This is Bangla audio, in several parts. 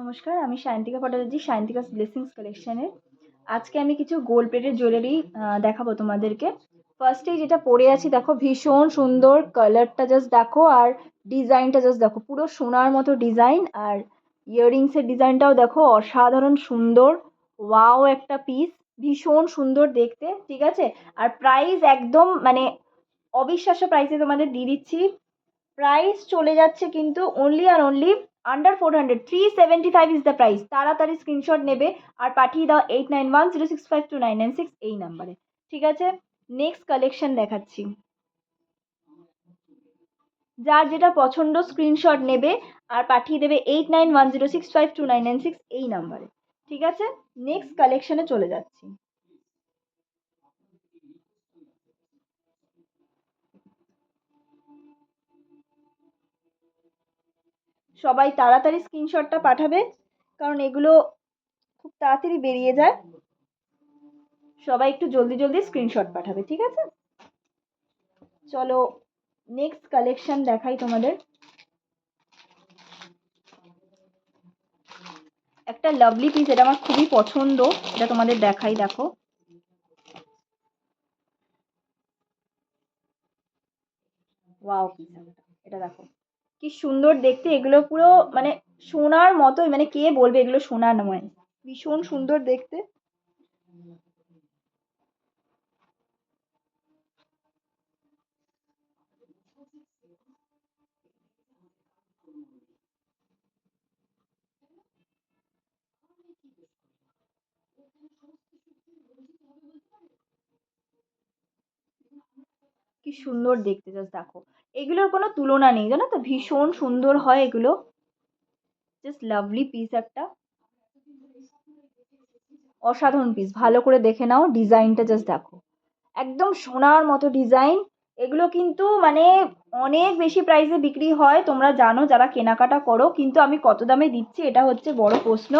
নমস্কার, আমি সায়ন্তিকা ভট্টাচার্য, সায়ন্তিকাস ব্লেসিংস কালেকশনের। আজকে আমি কিছু গোল্ড প্লেটেড জুয়েলারি দেখাবো তোমাদেরকে। ফার্স্টেই যেটা পরে আছি দেখো, ভীষণ সুন্দর কালারটা, জাস্ট দেখো, আর ডিজাইনটা জাস্ট দেখো, পুরো সোনার মতো ডিজাইন। আর ইয়াররিংসের ডিজাইনটাও দেখো, অসাধারণ সুন্দর। ওয়াও একটা পিস, ভীষণ সুন্দর দেখতে, ঠিক আছে। আর প্রাইস একদম মানে অবিশ্বাস্য প্রাইসে তোমাদের দিয়ে দিচ্ছি। প্রাইস চলে যাচ্ছে কিন্তু অনলি আর only under 400, 375 is the price. তাড়াতাড়ি স্ক্রিনশট নেবে আর পাঠিয়ে দাও 8910652996 এই নাম্বারে, ঠিক আছে। নেক্সট কালেকশন দেখাচ্ছি। যার যেটা পছন্দ স্ক্রিনশট নেবে আর পাঠিয়ে দেবে 8910652996 এই নাম্বারে, ঠিক আছে। নেক্সট কালেকশনে চলে যাচ্ছি। সবাই তাড়াতাড়ি স্ক্রিনশটটা পাঠাবে, কারণ এগুলো খুব তাড়াতাড়ি বেরিয়ে যায়। সবাই একটু জলদি জলদি স্ক্রিনশট পাঠাবে, ঠিক আছে। চলো নেক্সট কালেকশন দেখাই তোমাদের। একটা লাভলি পিস, এটা আমার খুবই পছন্দ, এটা তোমাদের দেখাই, দেখো। ওয়াও পিস, এটা দেখো কি সুন্দর দেখতে। এগুলো পুরো মানে সোনার মতোই, মানে কে বলবে এগুলো সোনা নয়, ভীষণ সুন্দর দেখতে। কি সুন্দর দেখতে, জাস্ট দেখো। এগুলোর কোনো তুলনা নেই, জানো তো, ভীষণ সুন্দর হয় এগুলো। জাস্ট লাভলি পিস একটা, অসাধারণ পিস। ভালো করে দেখে নাও, ডিজাইনটা জাস্ট দেখো, একদম সোনার মতো ডিজাইন। এগুলো কিন্তু মানে অনেক বেশি প্রাইসে বিক্রি হয়, তোমরা জানো যারা কেনাকাটা করো, কিন্তু আমি কত দামে দিচ্ছি এটা হচ্ছে বড় প্রশ্ন।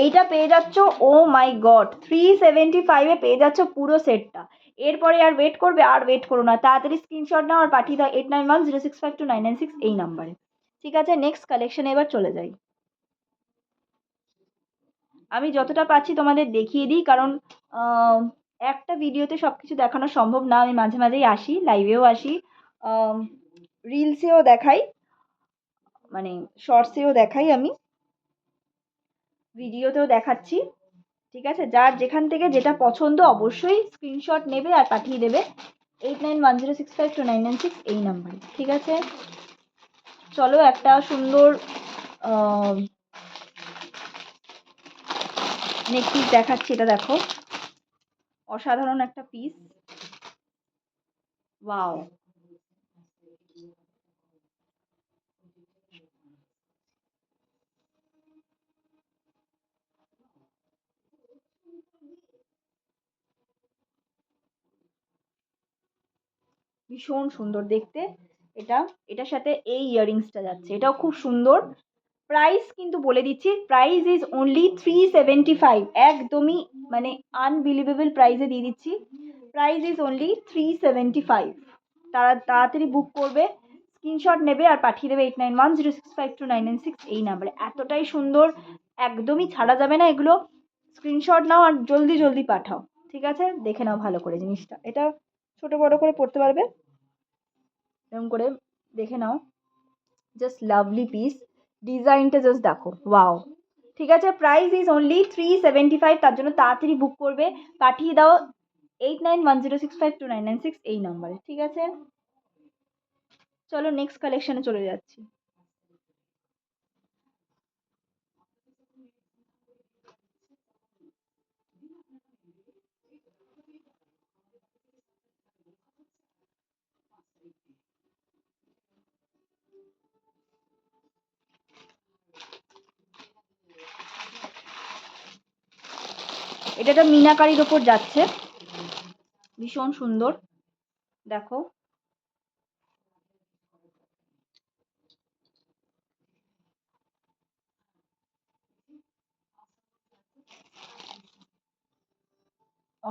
এইটা পেয়ে যাচ্ছ, ও মাই গড, 375-এ পেয়ে যাচ্ছ পুরো সেটটা। এরপরে আর ওয়েট করবে? আর ওয়েট করো না, তাড়াতাড়ি স্ক্রিনশট নাও আর পাঠিয়ে দাও 8910652996 এই নাম্বারে, ঠিক আছে। নেক্সট কালেকশনে এবার চলে যাই। আমি যতটা পাচ্ছি তোমাদের দেখিয়ে দিই, কারণ একটা ভিডিওতে সব কিছু দেখানো সম্ভব না। আমি মাঝে মাঝেই আসি, লাইভেও আসি, রিলসেও দেখাই, মানে শর্টসেও দেখাই, আমি ভিডিওতেও দেখাচ্ছি, ঠিক আছে। যার যেখান থেকে যেটা পছন্দ অবশ্যই স্ক্রিনশট নেবে আর পাঠিয়ে দেবে 8910652996 এই নাম্বারে, ঠিক আছে। চলো একটা সুন্দর নেক পিস দেখাচ্ছি, এটা দেখো, অসাধারণ একটা পিস। ওয়াও, ভীষণ সুন্দর দেখতে এটা। এটার সাথে এই ইয়াররিংসটা যাচ্ছে, এটাও খুব সুন্দর। প্রাইস কিন্তু বলে দিচ্ছি, প্রাইস ইজ অনলি 375, একদমই মানে আনবিলিভেবল প্রাইসে দিয়ে দিচ্ছি। Price is only 375। তারা তাড়াতাড়ি বুক করবে, স্ক্রিনশট নেবে আর পাঠিয়ে দেবে 8910652996 এই নাম্বারে। এতটাই সুন্দর, একদমই ছাড়া যাবে না এগুলো। স্ক্রিনশট নাও আর জলদি জলদি পাঠাও, ঠিক আছে। দেখে নাও ভালো করে জিনিসটা, এটা ছোট বড় করে পড়তে পারবে, এরকম করে দেখে নাও। জাস্ট লাভলি পিস, ডিজাইনটা জাস্ট দেখো, ওয়াও, ঠিক আছে। প্রাইস ইজ অনলি 375, তার জন্য তাড়াতাড়ি বুক করবে, পাঠিয়ে দাও 8910652996 এই নাম্বারে, ঠিক আছে। চলো নেক্সট কালেকশনে চলে যাচ্ছি। এটা একটা মিনাকারির ওপর যাচ্ছে, ভীষণ সুন্দর, দেখো।